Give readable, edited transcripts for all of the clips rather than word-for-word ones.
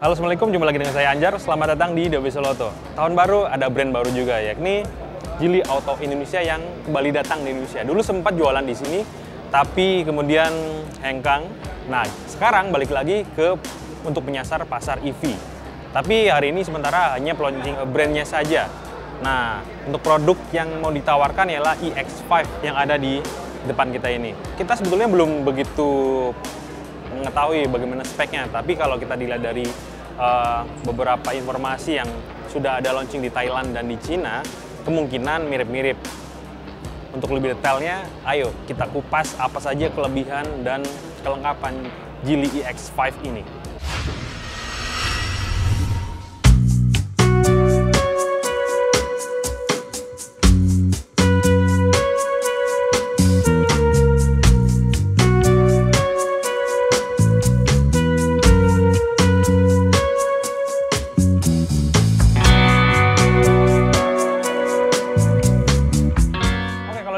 Halo, Assalamualaikum, jumpa lagi dengan saya Anjar. Selamat datang di Dobe Soloto. Tahun baru ada brand baru juga, yakni Geely Auto Indonesia yang kembali datang di Indonesia. Dulu sempat jualan di sini, tapi kemudian hengkang. Nah, sekarang balik lagi untuk menyasar pasar EV. Tapi hari ini sementara hanya launching brandnya saja. Nah, untuk produk yang mau ditawarkan ialah iX5 yang ada di depan kita ini. Kita sebetulnya belum begitu mengetahui bagaimana speknya, tapi kalau kita dilihat dari beberapa informasi yang sudah ada launching di Thailand dan di Cina, kemungkinan mirip-mirip. Untuk lebih detailnya, ayo kita kupas apa saja kelebihan dan kelengkapan Geely iX5 ini.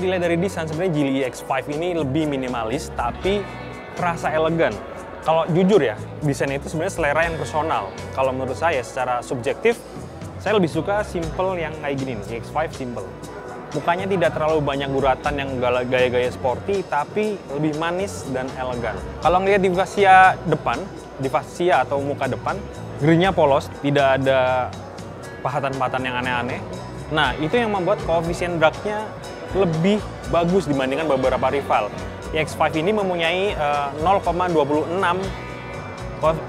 Dilihat dari desain, sebenarnya Geely iX5 ini lebih minimalis tapi terasa elegan. Kalau jujur ya, desain itu sebenarnya selera yang personal. Kalau menurut saya secara subjektif, saya lebih suka simple yang kayak gini nih, iX5 simple. Mukanya tidak terlalu banyak guratan yang gaya-gaya sporty, tapi lebih manis dan elegan. Kalau ngelihat di fascia depan, di fascia atau muka depan, grillnya polos, tidak ada pahatan-pahatan yang aneh-aneh. Nah, itu yang membuat koefisien drag-nya lebih bagus dibandingkan beberapa rival. iX5 ini mempunyai 0,26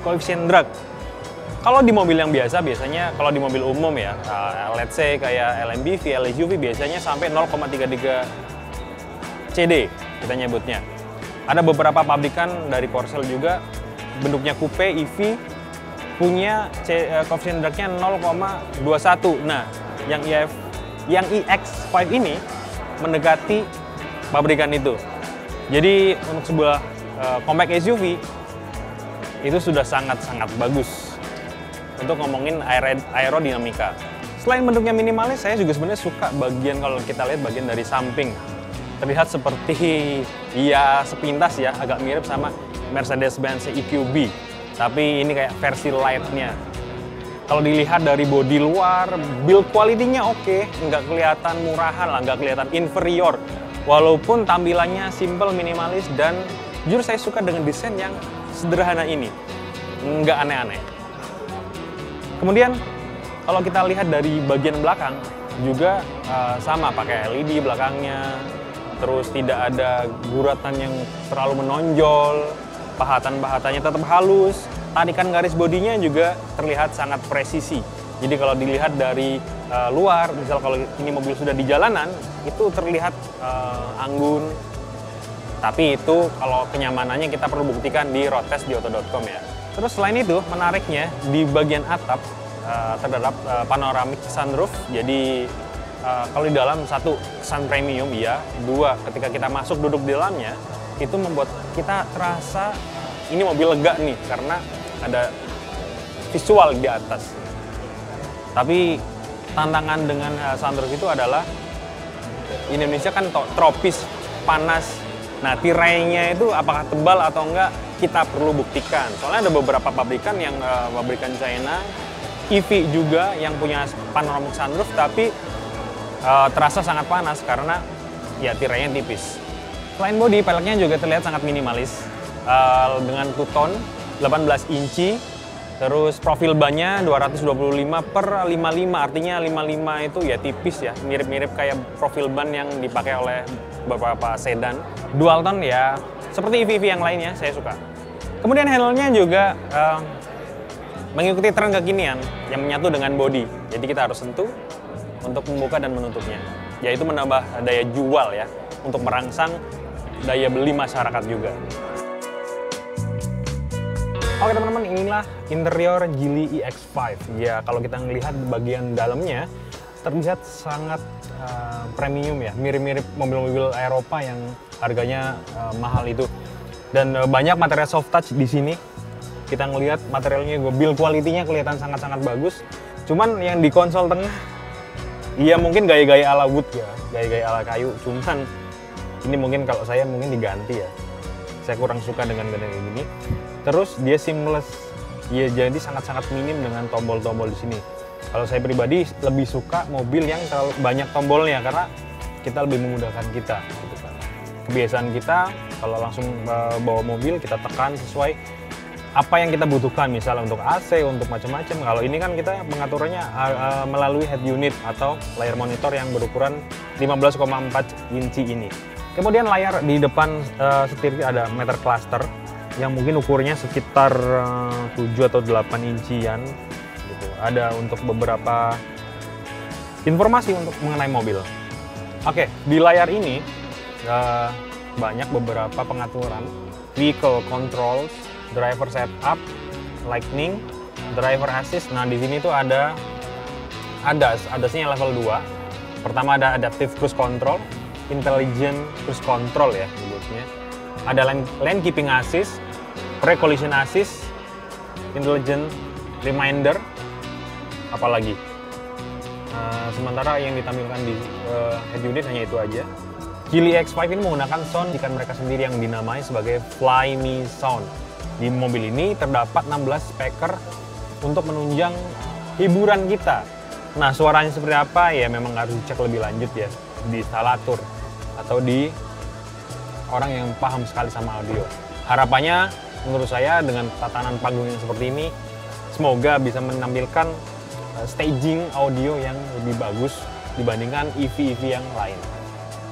koefisien drag. Kalau di mobil yang biasanya kalau di mobil umum ya, let's say kayak LMPV, LSUV biasanya sampai 0,33 CD kita nyebutnya. Ada beberapa pabrikan dari Porsche juga bentuknya coupe EV punya koefisien dragnya 0,21. Nah, yang iX5 ini mendekati pabrikan itu. Jadi untuk sebuah compact SUV itu sudah sangat-sangat bagus untuk ngomongin aerodinamika. Selain bentuknya minimalis, saya juga sebenarnya suka bagian, kalau kita lihat bagian dari samping, terlihat seperti ya sepintas ya agak mirip sama Mercedes-Benz EQB, tapi ini kayak versi light-nya. Kalau dilihat dari bodi luar, build quality-nya oke, nggak kelihatan murahan lah, nggak kelihatan inferior. Walaupun tampilannya simple, minimalis, dan jujur saya suka dengan desain yang sederhana ini, nggak aneh-aneh. Kemudian kalau kita lihat dari bagian belakang, juga sama pakai LED belakangnya, terus tidak ada guratan yang terlalu menonjol, pahatan-pahatannya tetap halus. Tarikan garis bodinya juga terlihat sangat presisi. Jadi kalau dilihat dari luar, misal kalau ini mobil sudah di jalanan, itu terlihat anggun. Tapi itu kalau kenyamanannya kita perlu buktikan di road test di auto.com ya. Terus selain itu, menariknya di bagian atap terdapat panoramic sunroof. Jadi kalau di dalam, satu, sun premium ya. Dua, ketika kita masuk duduk di dalamnya, itu membuat kita terasa ini mobil lega nih, karena ada visual di atas. Tapi tantangan dengan sunroof itu adalah Indonesia kan tropis, panas. Nah, tirainya itu apakah tebal atau enggak, kita perlu buktikan. Soalnya ada beberapa pabrikan yang pabrikan China, EV juga yang punya panoramic sunroof, tapi terasa sangat panas karena ya tirainya tipis. Selain bodi, peleknya juga terlihat sangat minimalis dengan two-tone 18 inci, terus profil bannya 225/55, artinya 55 itu ya tipis ya, mirip-mirip kayak profil ban yang dipakai oleh beberapa sedan. Dual tone ya, seperti EV yang lainnya, saya suka. Kemudian handle-nya juga mengikuti tren kekinian yang menyatu dengan bodi, jadi kita harus sentuh untuk membuka dan menutupnya. Yaitu menambah daya jual ya, untuk merangsang daya beli masyarakat juga. Oke teman-teman, inilah interior Geely iX5. Ya, kalau kita melihat bagian dalamnya, terlihat sangat premium ya, mirip-mirip mobil-mobil Eropa yang harganya mahal itu. Dan banyak material soft touch di sini. Kita ngelihat materialnya, build quality-nya kelihatan sangat-sangat bagus. Cuman yang di konsol tengah, iya mungkin gaya-gaya ala wood ya, gaya-gaya ala kayu. Cuman ini mungkin kalau saya mungkin diganti ya. Saya kurang suka dengan gini. Terus dia seamless Ya, jadi sangat-sangat minim dengan tombol-tombol di sini. Kalau saya pribadi lebih suka mobil yang terlalu banyak tombolnya karena kita lebih memudahkan kita. Gitu kan. Kebiasaan kita kalau langsung bawa mobil kita tekan sesuai apa yang kita butuhkan, misalnya untuk AC, untuk macam-macam. Kalau ini kan kita mengaturnya melalui head unit atau layar monitor yang berukuran 15,4 inci ini. Kemudian layar di depan setir ada meter cluster yang mungkin ukurnya sekitar 7 atau 8 incian. Gitu. Ada untuk beberapa informasi untuk mengenai mobil. Oke, di layar ini banyak beberapa pengaturan, vehicle controls, driver setup, lightning, driver assist. Nah, di sini tuh ada ADAS-nya level 2. Pertama ada adaptive cruise control, intelligent cruise control ya sebutnya. Ada lane keeping assist, pre-collision assist, intelligent reminder, apalagi. Sementara yang ditampilkan di head unit hanya itu aja. Geely X5 ini menggunakan sound jika mereka sendiri yang dinamai sebagai Fly Me Sound. Di mobil ini terdapat 16 speaker untuk menunjang hiburan kita. Nah, suaranya seperti apa ya memang harus dicek lebih lanjut ya di instalator atau di orang yang paham sekali sama audio. Harapannya menurut saya dengan tatanan panggung yang seperti ini semoga bisa menampilkan staging audio yang lebih bagus dibandingkan EV-EV yang lain.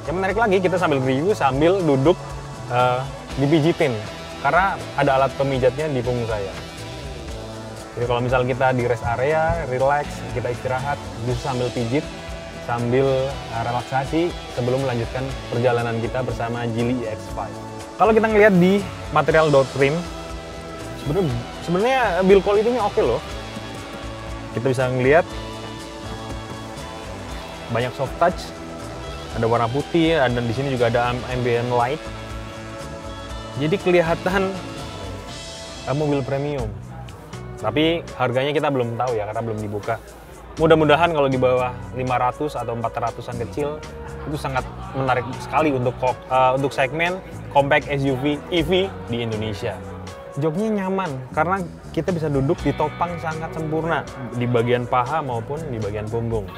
Yang menarik lagi, kita sambil review sambil duduk dipijitin karena ada alat pemijatnya di punggung saya. Jadi kalau misal kita di rest area, relax, kita istirahat, bisa sambil pijit, sambil relaksasi sebelum melanjutkan perjalanan kita bersama Geely EX5. Kalau kita ngelihat di material door trim, sebenarnya build quality-nya oke loh. Kita bisa ngelihat banyak soft touch, ada warna putih, dan di sini juga ada ambient light. Jadi kelihatan mobil premium. Tapi harganya kita belum tahu ya karena belum dibuka. Mudah-mudahan kalau di bawah 500 atau 400-an kecil itu sangat menarik sekali untuk segmen compact SUV EV di Indonesia. Joknya nyaman karena kita bisa duduk di topang sangat sempurna di bagian paha maupun di bagian punggung.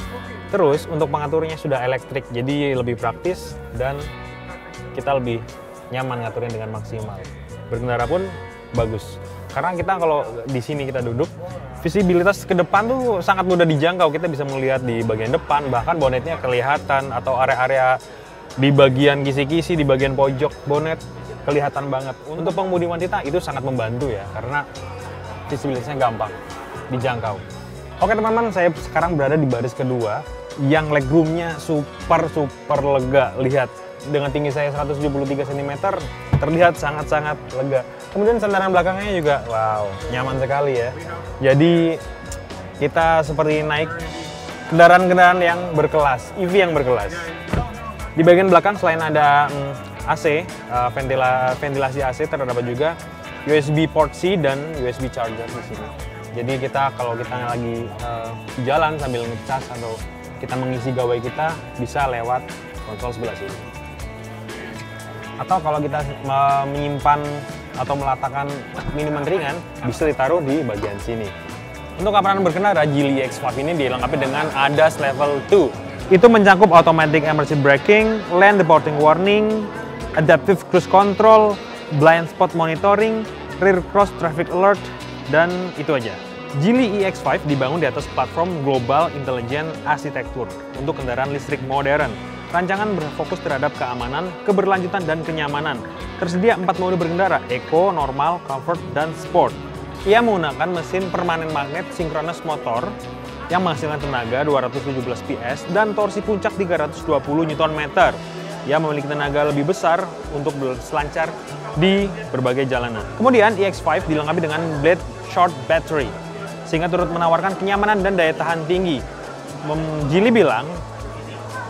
Terus untuk pengaturnya sudah elektrik jadi lebih praktis dan kita lebih nyaman ngaturin dengan maksimal. Berkendara pun bagus. Karena kita kalau di sini kita duduk, visibilitas ke depan tuh sangat mudah dijangkau. Kita bisa melihat di bagian depan, bahkan bonetnya kelihatan atau area-area di bagian kisi-kisi, di bagian pojok bonet kelihatan banget. Untuk pengemudi wanita itu sangat membantu ya, karena visibilitasnya gampang dijangkau. Oke teman-teman, saya sekarang berada di baris kedua yang legroomnya super lega. Lihat, dengan tinggi saya 173 cm terlihat sangat-sangat lega. Kemudian sandaran belakangnya juga wow, nyaman sekali ya. Jadi kita seperti naik kendaraan-kendaraan yang berkelas, EV yang berkelas. Di bagian belakang selain ada AC, ventilasi AC, terdapat juga USB port C dan USB charger di sini. Jadi kita kalau kita lagi jalan sambil ngecas atau kita mengisi gawai kita bisa lewat konsol sebelah sini. Atau kalau kita menyimpan atau meletakkan minuman ringan bisa ditaruh di bagian sini. Untuk keamanan berkendara, Geely X5 ini dilengkapi dengan ADAS level 2. Itu mencakup automatic emergency braking, lane departing warning, adaptive cruise control, blind spot monitoring, rear cross traffic alert, dan itu aja. Geely EX5 dibangun di atas platform Global Intelligent Architecture untuk kendaraan listrik modern. Rancangan berfokus terhadap keamanan, keberlanjutan, dan kenyamanan. Tersedia 4 mode berkendara, Eco, Normal, Comfort, dan Sport. Ia menggunakan mesin permanen magnet synchronous motor yang menghasilkan tenaga 217 PS dan torsi puncak 320 Nm. Ia memiliki tenaga lebih besar untuk berselancar di berbagai jalanan. Kemudian EX5 dilengkapi dengan Blade Short Battery, sehingga turut menawarkan kenyamanan dan daya tahan tinggi. Geely bilang,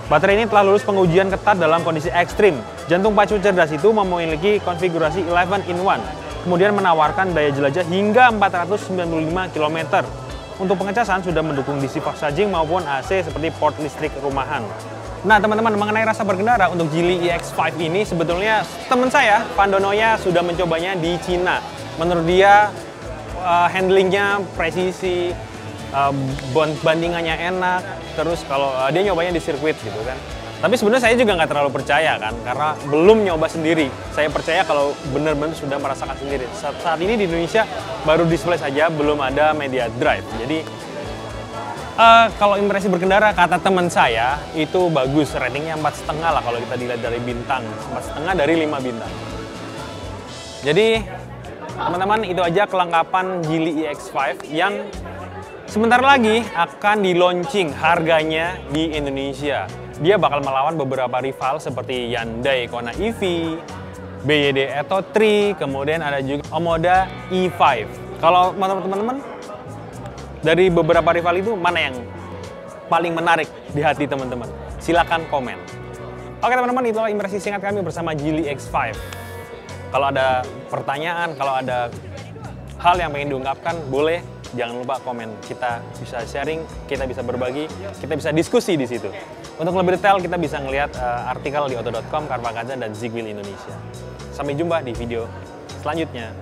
baterai ini telah lulus pengujian ketat dalam kondisi ekstrim. Jantung pacu cerdas itu memiliki konfigurasi 11-in-1, kemudian menawarkan daya jelajah hingga 495 km. Untuk pengecasan sudah mendukung DC fast charging maupun AC seperti port listrik rumahan. Nah teman-teman, mengenai rasa berkendara untuk Geely EX5 ini sebetulnya teman saya, Pandonoya, sudah mencobanya di Cina. Menurut dia, handlingnya presisi, bandingannya enak, terus kalau dia nyobanya di sirkuit gitu kan. Tapi sebenarnya saya juga nggak terlalu percaya kan, karena belum nyoba sendiri. Saya percaya kalau benar-benar sudah merasakan sendiri. Saat ini di Indonesia baru display saja, belum ada media drive. Jadi kalau impresi berkendara, kata teman saya itu bagus, ratingnya 4,5 lah kalau kita dilihat dari bintang, 4,5 dari 5 bintang. Jadi teman-teman, itu aja kelengkapan Geely EX5 yang sebentar lagi akan di-launching harganya di Indonesia. Dia bakal melawan beberapa rival seperti Hyundai Kona EV, BYD Atto 3, kemudian ada juga Omoda E5. Kalau teman-teman dari beberapa rival itu mana yang paling menarik di hati teman-teman? Silakan komen. Oke teman-teman, itulah impresi singkat kami bersama Geely EX5. Kalau ada pertanyaan, kalau ada hal yang pengen diungkapkan, boleh. Jangan lupa komen, kita bisa sharing, kita bisa berbagi, kita bisa diskusi di situ. Untuk lebih detail, kita bisa ngelihat artikel di auto.com, Carvacasa, dan Zigwheel Indonesia. Sampai jumpa di video selanjutnya.